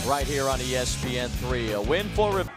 right here on ESPN3. A win for Rebholz.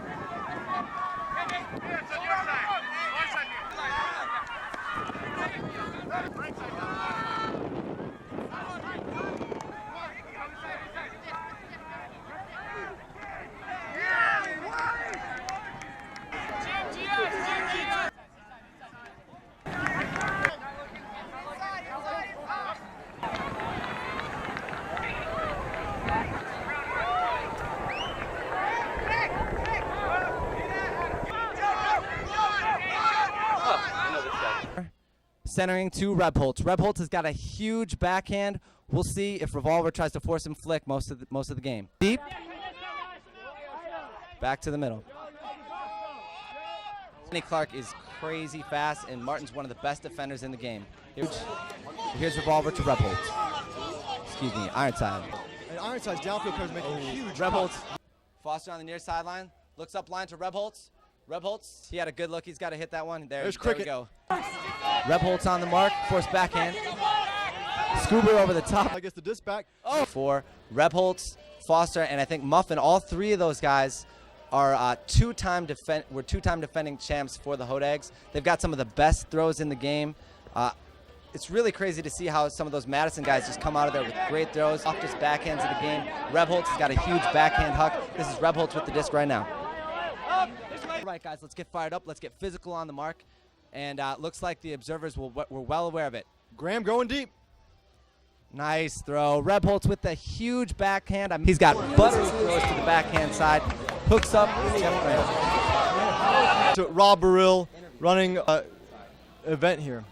Centering to Rebholz. Rebholz has got a huge backhand. We'll see if Revolver tries to force him flick most of the game. Deep. Back to the middle. Clark is crazy fast, and Martin's one of the best defenders in the game. Here's Revolver to Rebholz. Excuse me, Ironside. And Ironsides downfield coverage makes a huge Rebholz. Foster on the near sideline. Looks up line to Rebholz. Rebholz, he had a good look. He's got to hit that one. There we go. Rebholz on the mark. Force backhand. Scuba over the top. I guess the disc back. Oh. For Rebholz, Foster, and I think Muffin, all three of those guys are two-time defending champs for the Hodags. They've got some of the best throws in the game. It's really crazy to see how some of those Madison guys just come out of there with great throws. Softest backhands of the game. Rebholz has got a huge backhand huck. This is Rebholz with the disc right now. All right, guys, let's get fired up. Let's get physical on the mark. And looks like the observers were well aware of it. Graham going deep. Nice throw. Rebholz with the huge backhand. He's got buttery throws to the backhand side. Hooks up. To Rob Burrill running event here.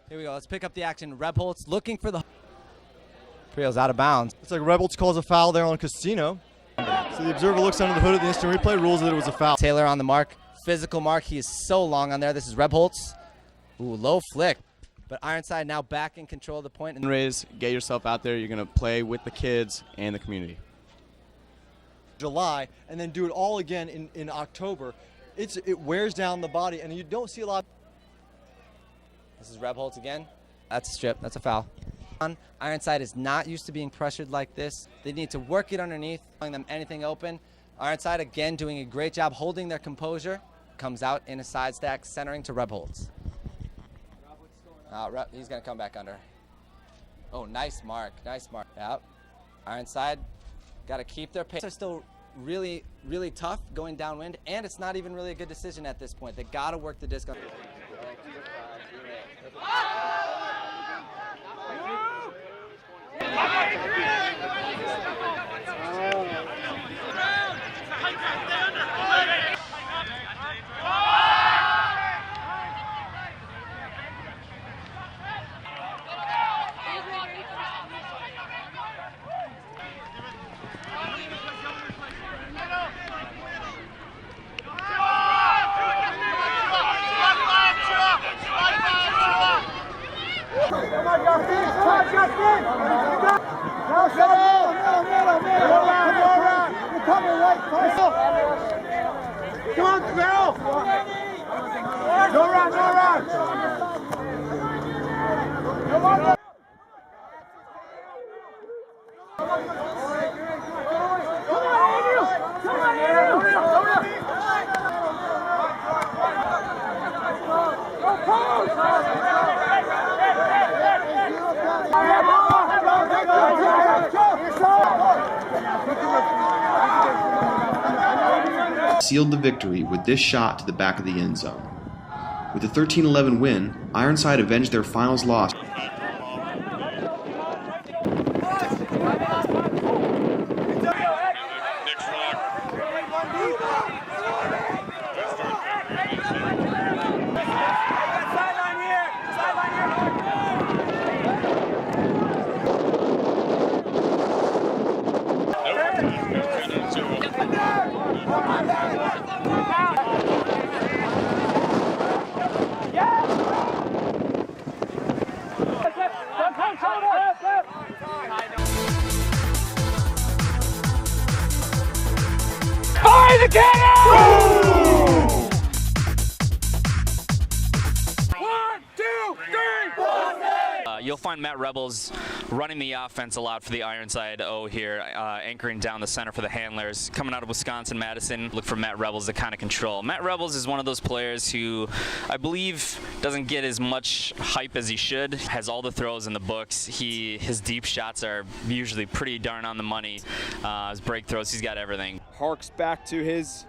Here we go. Let's pick up the action. Rebholz looking for the. Priel's out of bounds. It's like Rebholz calls a foul there on Casino. So the observer looks under the hood of the instant replay, rules that it was a foul. Taylor on the mark. Physical mark. He is so long on there. This is Rebholz. Ooh, low flick. But Ironside now back in control of the point. Fundraise, get yourself out there. You're going to play with the kids and the community. July, and then do it all again in October. It wears down the body, and you don't see a lot. This is Rebholz again. That's a strip. That's a foul. Ironside is not used to being pressured like this. They need to work it underneath, telling them anything open. Ironside again doing a great job holding their composure. Comes out in a side stack, centering to Rebholz. He's going to come back under. Oh, nice mark. Nice mark. Yep. Ironside got to keep their pace. They're still really, really tough going downwind, and it's not even really a good decision at this point. They got to work the disc on. Come on, Carol! No run, no run! Sealed the victory with this shot to the back of the end zone. With a 13-11 win, Ironside avenged their finals loss. Fire the cannon! One, two, three, You'll find Matt Rebholz running the offense a lot for the Ironside O here, anchoring down the center for the handlers. Coming out of Wisconsin, Madison, look for Matt Rebholz to kind of control. Matt Rebholz is one of those players who I believe doesn't get as much hype as he should. Has all the throws in the books. His deep shots are usually pretty darn on the money. His break throws, he's got everything. Harks back to his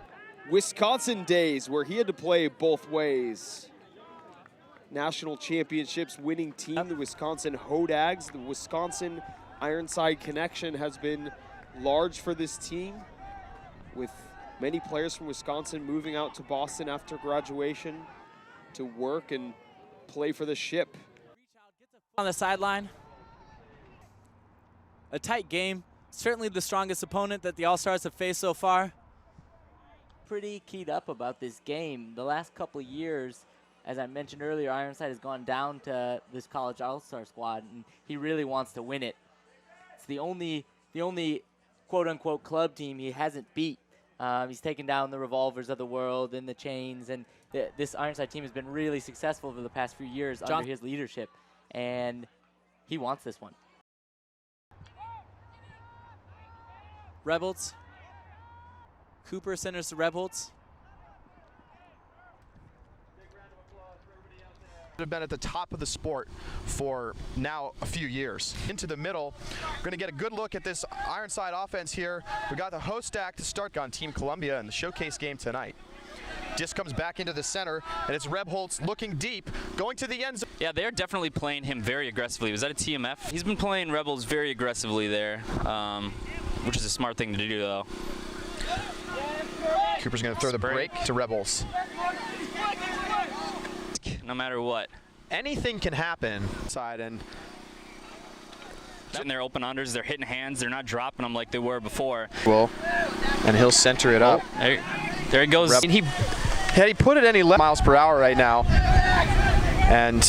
Wisconsin days where he had to play both ways. National championships winning team, the Wisconsin Hodags. The Wisconsin Ironside connection has been large for this team, with many players from Wisconsin moving out to Boston after graduation to work and play for the ship. On the sideline, a tight game. Certainly the strongest opponent that the All-Stars have faced so far. Pretty keyed up about this game. The last couple of years, as I mentioned earlier, Ironside has gone down to this college All-Star squad, and he really wants to win it. It's the only quote-unquote club team he hasn't beat. He's taken down the Revolvers of the world and the Chains, and this Ironside team has been really successful over the past few years under his leadership, and he wants this one. Rebholz. Cooper centers to Rebholz. Have been at the top of the sport for now a few years. Into the middle, we're going to get a good look at this Ironside offense here. We got the host stack to start on Team Columbia in the showcase game tonight. Disc comes back into the center, and it's Rebholz looking deep, going to the end zone. Yeah, they're definitely playing him very aggressively. Was that a TMF? He's been playing Rebholz very aggressively there, which is a smart thing to do, though. Cooper's going to throw the break to Rebholz. No matter what. Anything can happen. And they're open unders, they're hitting hands, they're not dropping them like they were before. Well, and he'll center it up. There it goes. And had he put it any miles per hour right now, and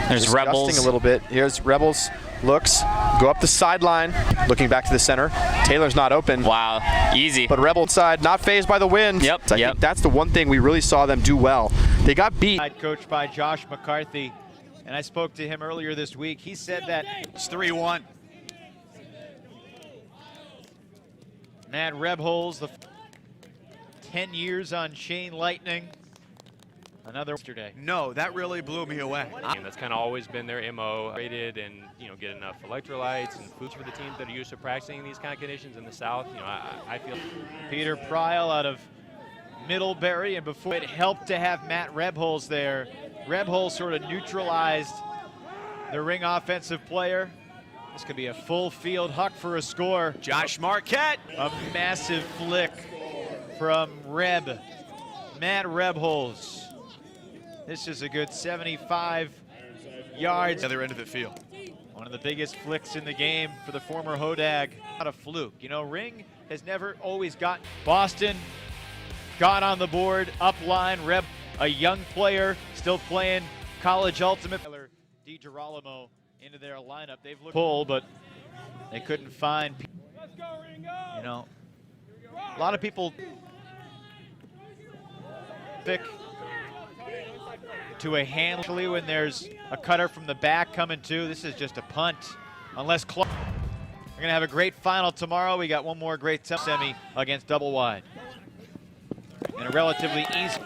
there's Rebholz a little bit. Here's Rebholz, looks, go up the sideline, looking back to the center. Taylor's not open. Wow, easy. But Rebholz side, not phased by the wind. Yep, I think that's the one thing we really saw them do well. They got beat. Coached by Josh McCarthy, and I spoke to him earlier this week. He said that it's 3-1. Matt Rebholz, the 10 years on Chain Lightning. Another yesterday. No, that really blew me away. And that's kind of always been their MO. Rated and get enough electrolytes and foods for the teams that are used to practicing in these kind of conditions in the South. I feel. Peter Pryal out of Middlebury, and before it helped to have Matt Rebholz there. Rebholz sort of neutralized the ring offensive player. This could be a full field huck for a score. Josh Marquette. A massive flick from Matt Rebholz. This is a good 75 yards. The other end of the field. One of the biggest flicks in the game for the former Hodag. Not a fluke. Ring has never always got. Boston got on the board, up line. A young player, still playing college ultimate. DiGirolamo into their lineup. They've looked pull, but they couldn't find. A lot of people pick to a hand when there's a cutter from the back coming too. This is just a punt, unless Clark. We're gonna have a great final tomorrow. We got one more great semi against Double Wide, and a relatively easy.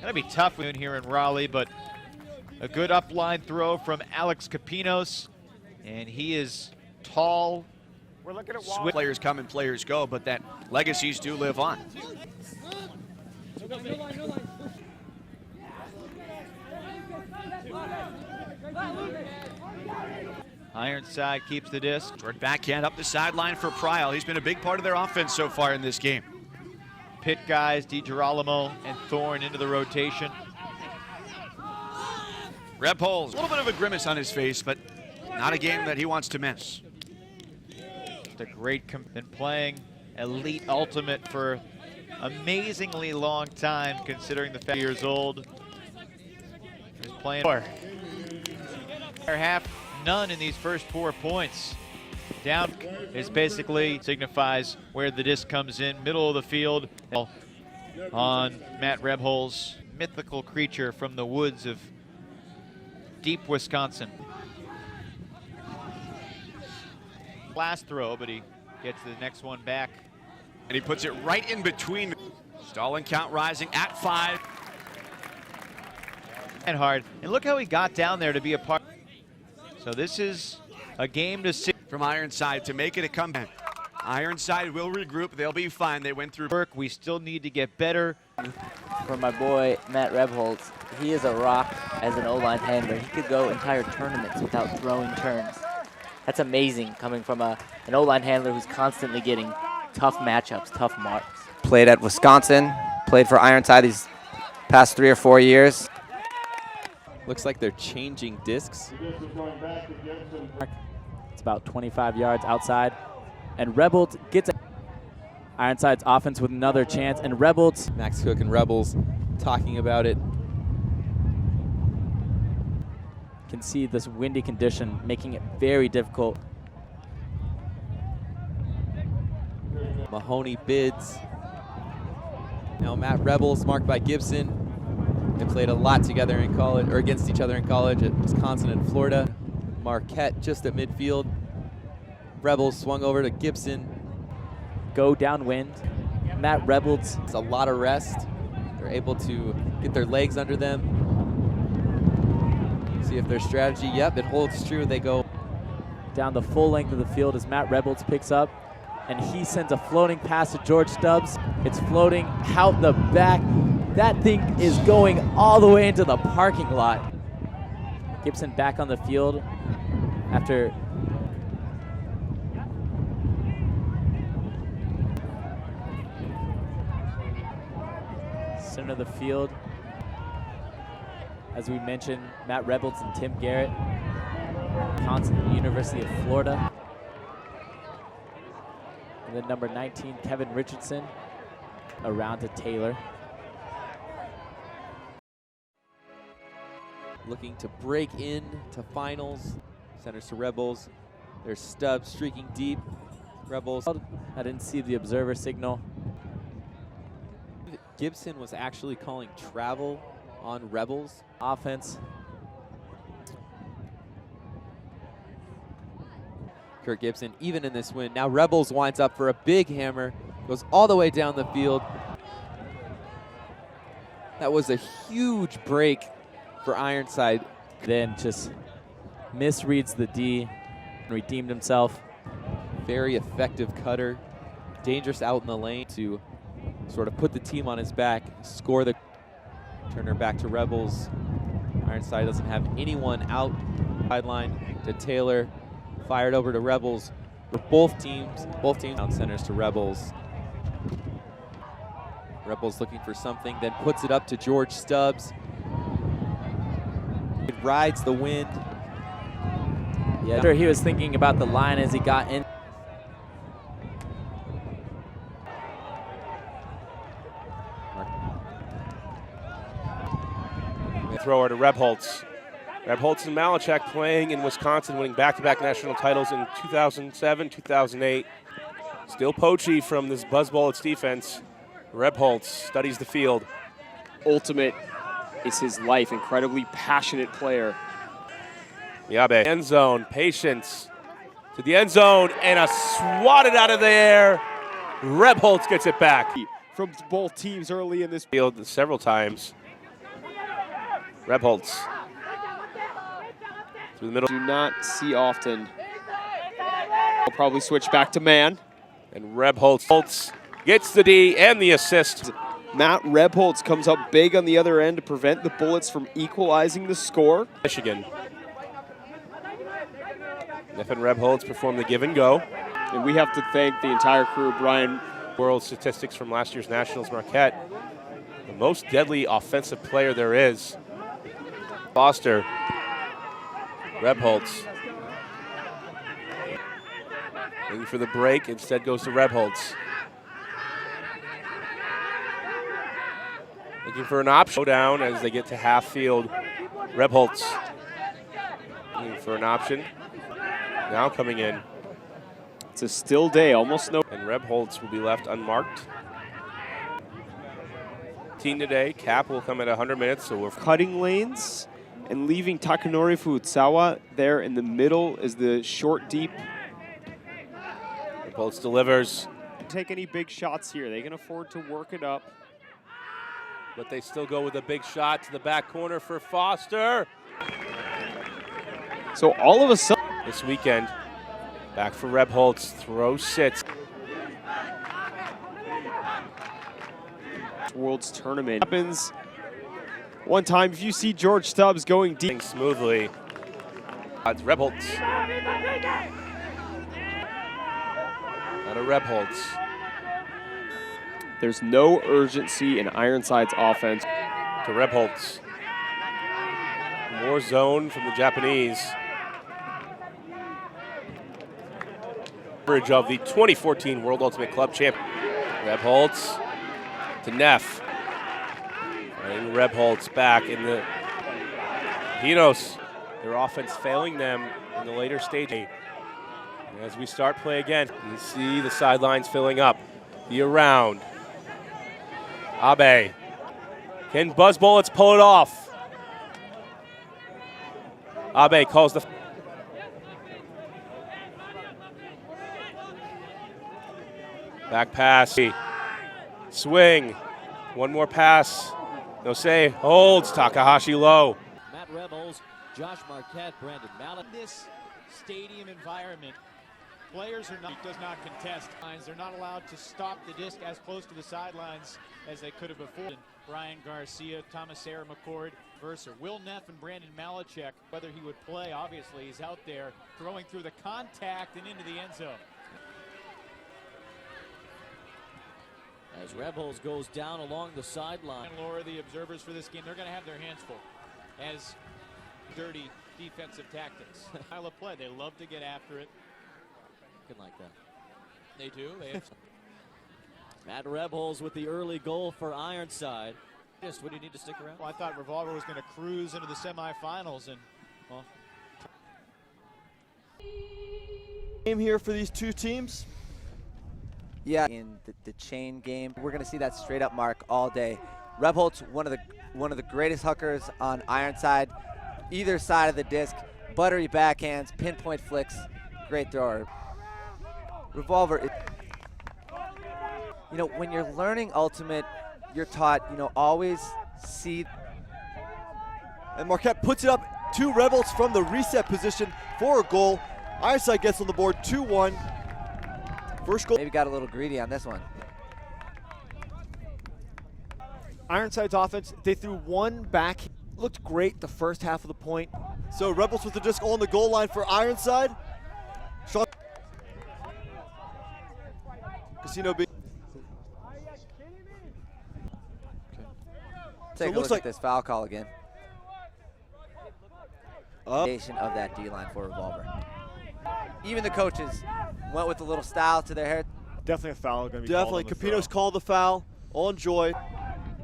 Gonna be tough here in Raleigh, but a good upline throw from Alex Capinos, and he is tall. We're looking at players come and players go, but that legacies do live on. Ironside keeps the disc. Short backhand up the sideline for Pryal. He's been a big part of their offense so far in this game. Pit guys, DiGirolamo and Thorne into the rotation. Rebholz, a little bit of a grimace on his face, but not a game that he wants to miss. Just a great, been playing Elite Ultimate for amazingly long time, considering the 5 years old. He's playing half, none in these first 4 points. Down is basically signifies where the disc comes in, middle of the field on Matt Rebholz, mythical creature from the woods of deep Wisconsin. Last throw, but he gets the next one back. And he puts it right in between. Stalling count rising at 5. And hard. And look how he got down there to be a part. So this is a game to see. From Ironside to make it a comeback. Ironside will regroup. They'll be fine. They went through work. We still need to get better. For my boy, Matt Rebholz, he is a rock as an O-line handler. He could go entire tournaments without throwing turns. That's amazing coming from an O-line handler who's constantly getting tough matchups, tough marks. Played at Wisconsin, played for Ironside these past 3 or 4 years. Looks like they're changing discs. It's about 25 yards outside. And Rebholz gets Ironside's offense with another chance. And Rebholz. Max Cook and Rebholz talking about it. Can see this windy condition making it very difficult. Mahoney bids. Now Matt Rebholz, marked by Gibson. They played a lot together in college, or against each other in college at Wisconsin and Florida. Marquette just at midfield. Rebholz swung over to Gibson. Go downwind. Matt Rebholz. It's a lot of rest. They're able to get their legs under them. See if their strategy, yep, it holds true. They go down the full length of the field as Matt Rebholz picks up. And he sends a floating pass to George Stubbs. It's floating out the back. That thing is going all the way into the parking lot. Gibson back on the field after center of the field. As we mentioned, Matt Rebholz and Tim Garrett, Wisconsin, University of Florida. And then number 19, Kevin Richardson, around to Taylor. Looking to break in to finals. Centers to Rebholz. There's Stubbs streaking deep. Rebholz. I didn't see the observer signal. Gibson was actually calling travel on Rebholz. Offense. Kirk Gibson, even in this win. Now Rebholz winds up for a big hammer. Goes all the way down the field. That was a huge break for Ironside. Then just misreads the D and redeemed himself. Very effective cutter. Dangerous out in the lane to sort of put the team on his back, score the Turner back to Rebholz. Ironside doesn't have anyone out. Sideline to Taylor. Fired over to Rebholz. Both teams down centers to Rebholz. Rebholz looking for something, then puts it up to George Stubbs. It rides the wind. Yeah, sure, he was thinking about the line as he got in. Thrower to Rebholz. Rebholz and Malachek playing in Wisconsin, winning back-to-back national titles in 2007, 2008. Still poachy from this buzzball defense. Rebholz studies the field. Ultimate is his life. Incredibly passionate player. Miabe, end zone, patience to the end zone, and a swatted out of the air. Rebholz gets it back. From both teams early in this field several times. Rebholz. Through the middle. Do not see often. We'll probably switch back to man. And Rebholz gets the D and the assist. Matt Rebholz comes up big on the other end to prevent the Bullets from equalizing the score. Michigan. Nathan Rebholz performed the give and go. And we have to thank the entire crew, Brian. World statistics from last year's Nationals Marquette. The most deadly offensive player there is. Foster. Rebholz. Looking for the break, instead goes to Rebholz. Looking for an option. Go down as they get to half field. Rebholz. Looking for an option. Now coming in. It's a still day, almost no. And Rebholz will be left unmarked. Team today, cap will come at 100 minutes, so we're cutting lanes and leaving Takanori Furusawa there in the middle as the short, deep Rebholz delivers. Take any big shots here. They can afford to work it up. But they still go with a big shot to the back corner for Foster. So all of a sudden, this weekend, back for Rebholz, throw sits. World's tournament happens one time. If you see George Stubbs going deep smoothly, it's Rebholz. Not a Rebholz. There's no urgency in Ironsides offense. To Rebholz. More zone from the Japanese. Coverage of the 2014 World Ultimate Club champion. Rebholz to Neff. And Rebholz back in the Pinos. Their offense failing them in the later stage. As we start play again, you see the sidelines filling up. The around. Abe. Can Buzz Bullets pull it off? Abe calls the back pass. Swing. One more pass. No say. Holds. Takahashi low. Matt Rebholz, Josh Marquette, Brandon Mallett. This stadium environment, players are not, does not contest. They're not allowed to stop the disc as close to the sidelines as they could have before. Brian Garcia, Thomasera McCord, Versa. Will Neff and Brandon Malachek, whether he would play, obviously he's out there throwing through the contact and into the end zone. As Rebholz goes down along the sideline. And Laura, the observers for this game, they're going to have their hands full as dirty defensive tactics. Style of play, they love to get after it. Like that. They do. They have Matt Rebholz with the early goal for Ironside. Just, would you need to stick around? Well, I thought Revolver was going to cruise into the semifinals, and well, Game here for these two teams. Yeah, in the chain game, we're going to see that straight up mark all day. Rebholz, one of the greatest hookers on Ironside, either side of the disc, buttery backhands, pinpoint flicks, great thrower. Revolver, you know, when you're learning Ultimate, you're taught, you know, always see. And Marquette puts it up to Rebholz from the reset position for a goal. Ironside gets on the board 2-1. First goal. Maybe got a little greedy on this one. Ironside's offense, they threw one back. Looked great the first half of the point. So Rebholz with the disc on the goal line for Ironside. Sean Casino B. Take a look at this foul call again. Foundation of that D-line for Revolver. Even the coaches went with a little style to their hair. Definitely a foul. Gonna be Definitely. Capino's called the foul on Joy.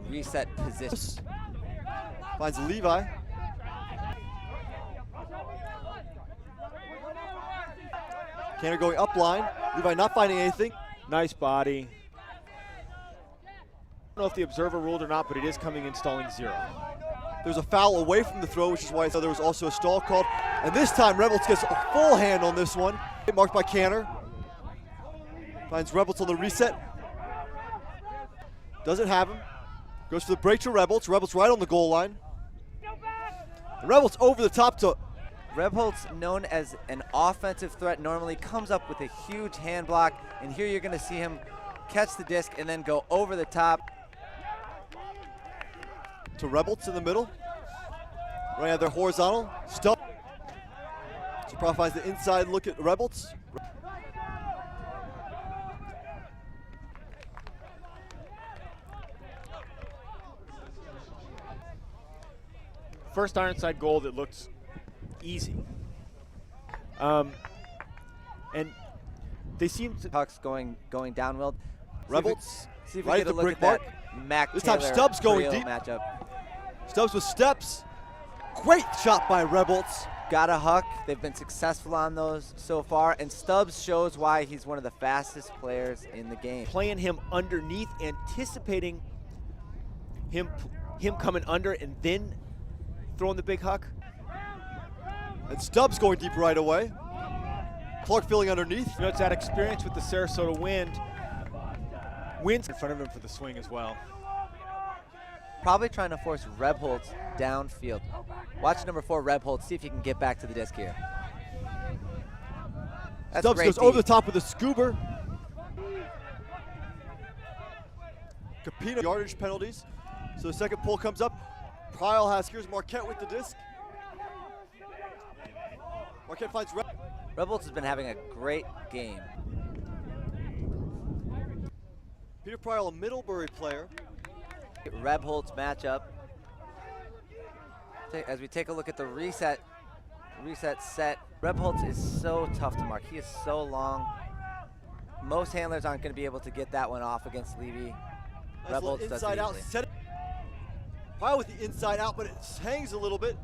Reset position. Finds Levi. Canner going up line. Levi not finding anything. Nice body. I don't know if the observer ruled or not, but it is coming in stalling 0. There's a foul away from the throw, which is why I thought there was also a stall called. And this time Rebholz gets a full hand on this one. Marked by Canner. Finds Rebholz on the reset. Doesn't have him. Goes for the break to Rebholz. Rebholz right on the goal line. And Rebholz over the top to. Rebholz, known as an offensive threat, normally comes up with a huge hand block. And here you're going to see him catch the disc and then go over the top. To Rebholz in the middle. Right out there horizontal. Stubb. Surprise finds the inside look at Rebholz. First Ironside goal that looks easy. And they seem to. Puck's going downfield. Rebholz. See if we Right get at a the look brick at mark. that Mac This Taylor time Stubbs going Creel deep. matchup. Stubbs with steps. Great shot by Rebholz. Got a huck. They've been successful on those so far, and Stubbs shows why he's one of the fastest players in the game. Playing him underneath, anticipating him coming under and then throwing the big huck. And Stubbs going deep right away. Clark feeling underneath. You know, it's that experience with the Sarasota wind. Wind's in front of him for the swing as well. Probably trying to force Rebholz downfield. Watch number 4, Rebholz, see if he can get back to the disc here. That's Stubbs goes over the top with a scuba. Capino yardage penalties. So the second pull comes up. Pryle has, here's Marquette with the disc. Marquette finds Rebholz has been having a great game. Peter Pryle, a Middlebury player. Rebholz matchup. As we take a look at the reset set, Rebholz is so tough to mark. He is so long. Most handlers aren't going to be able to get that one off against Levy. Nice Rebholz does inside it out. easily. Set it. Pryle with the inside out, but it hangs a little bit.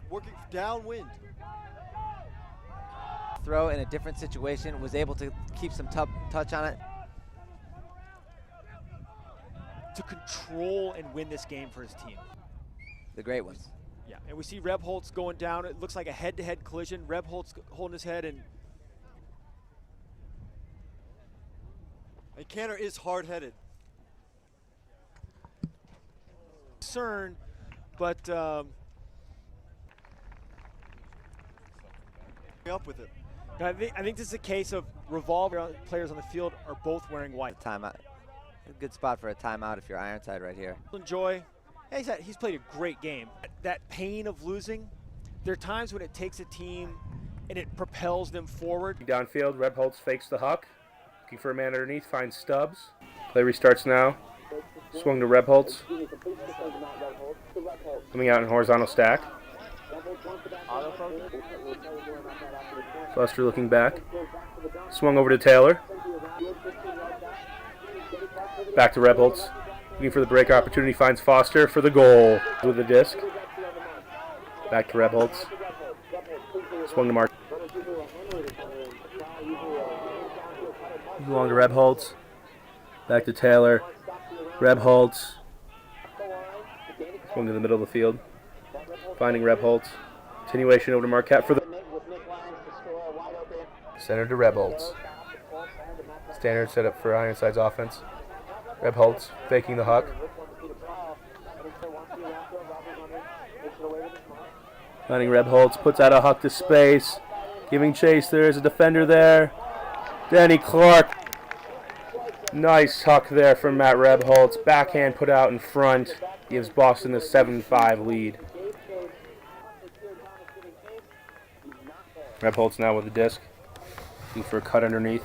Working downwind. Throw in a different situation, was able to keep some touch on it. To control and win this game for his team. The great ones. Yeah, and we see Rebholz going down. It looks like a head-to-head collision. Rebholz holding his head, and Canner is hard-headed. Concern, but up with it. I think this is a case of revolver players on the field are both wearing white. Timeout. A good spot for a timeout if you're Ironside right here. Enjoy. He's played a great game. That pain of losing, there are times when it takes a team and it propels them forward. Downfield, Rebholz fakes the huck. Looking for a man underneath, finds Stubbs. Play restarts now. Swung to Rebholz. Coming out in horizontal stack. Buster looking back. Swung over to Taylor. Back to Rebholz. Looking for the break opportunity, finds Foster for the goal with the disc. Back to Rebholz. Swung to Mark. Along to Rebholz. Back to Taylor. Rebholz. Swung to the middle of the field. Finding Rebholz. Continuation over to Marquette for the center to Rebholz. Standard setup for Ironside's offense. Rebholz faking the huck. Finding Rebholz, puts out a huck to space. Giving chase, there is a defender there. Danny Clark. Nice huck there from Matt Rebholz. Backhand put out in front. Gives Boston the 7-5 lead. Rebholz now with the disc. Looking for a cut underneath.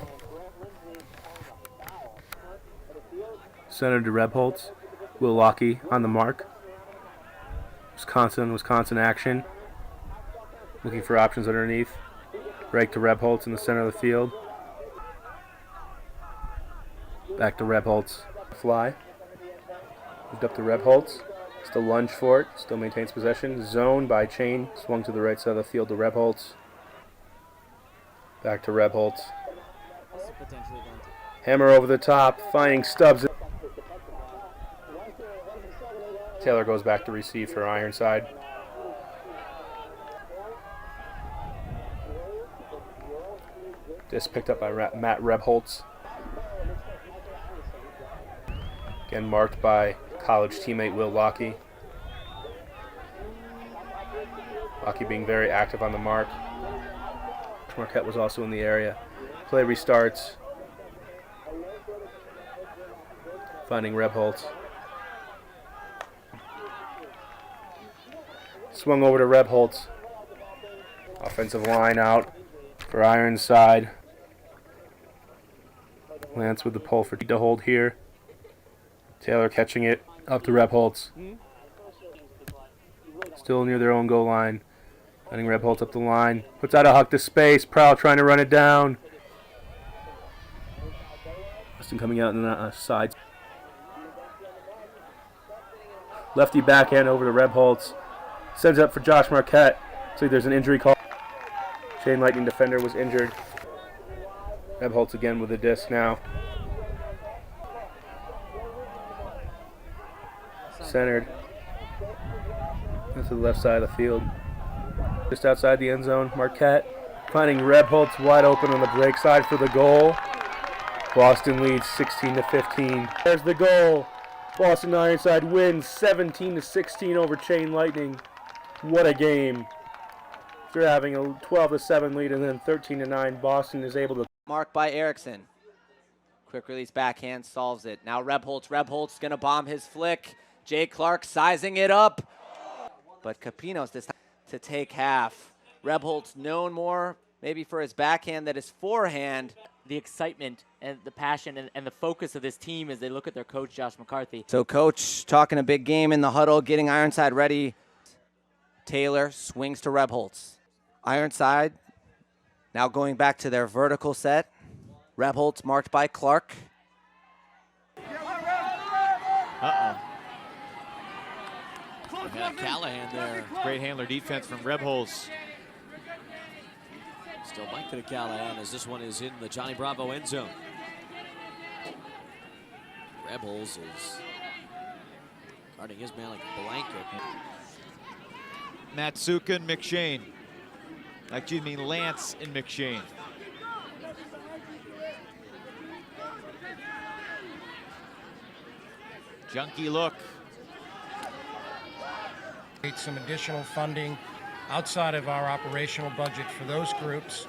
Center to Rebholz. Will Lockey on the mark. Wisconsin action. Looking for options underneath. Break to Rebholz in the center of the field. Back to Rebholz. Fly. Moved up to Rebholz. Still lunge for it. Still maintains possession. Zone by Chain. Swung to the right side of the field to Rebholz. Back to Rebholz. Hammer over the top. Finding Stubbs. Taylor goes back to receive for Ironside. Disc picked up by Matt Rebholz. Again marked by college teammate Will Lockey. Lockey being very active on the mark. Marquette was also in the area. Play restarts. Finding Rebholz. Swung over to Rebholz. Offensive line out for Ironside. Lance with the pull for to hold here. Taylor catching it up to Rebholz. Still near their own goal line. Letting Rebholz up the line. Puts out a huck to space. Prowl trying to run it down. Justin coming out in the side. Lefty backhand over to Rebholz. Sends it up for Josh Marquette. So there's an injury call. Chain Lightning defender was injured. Rebholz again with the disc now. Centered. That's to the left side of the field. Just outside the end zone, Marquette finding Rebholz wide open on the break side for the goal. Boston leads 16-15. There's the goal. Boston Ironside wins 17-16 over Chain Lightning. What a game. They're having a 12-7 lead, and then 13-9. Boston is able to. Mark by Erickson. Quick release backhand solves it. Now Rebholz. Rebholz going to bomb his flick. Jay Clark sizing it up. But Capinos this time to take half. Rebholz known more maybe for his backhand than his forehand. The excitement and the passion and the focus of this team as they look at their coach, Josh McCarthy. So coach talking a big game in the huddle, getting Ironside ready. Taylor swings to Rebholz. Ironside now going back to their vertical set. Rebholz marked by Clark. Got Callahan there. Great handler defense from Rebholz. Still back to the Callahan as this one is in the Johnny Bravo end zone. Rebholz is guarding his man like a blanket. Matsuka and McShane. Excuse me, Lance and McShane. Junkie look. Some additional funding outside of our operational budget for those groups.